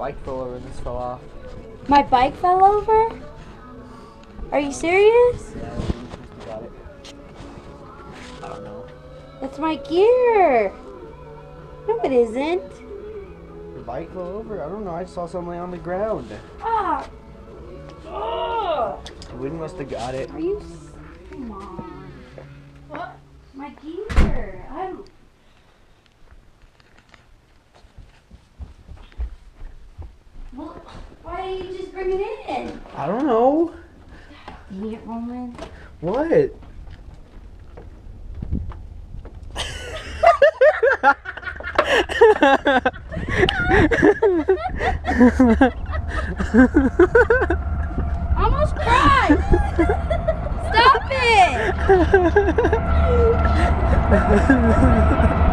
bike fell over and this fell off. My bike fell over? Are you serious? Yeah, we got it. I don't know. That's my gear. No, it isn't. Your bike fell over? I don't know. I saw something on the ground. Ah. Oh. Wynn must have got it. Are you? Come on. What? My gear. Well, why didn't you just bring it in? I don't know. Dang it, Roman. What? I almost cried. Stop it.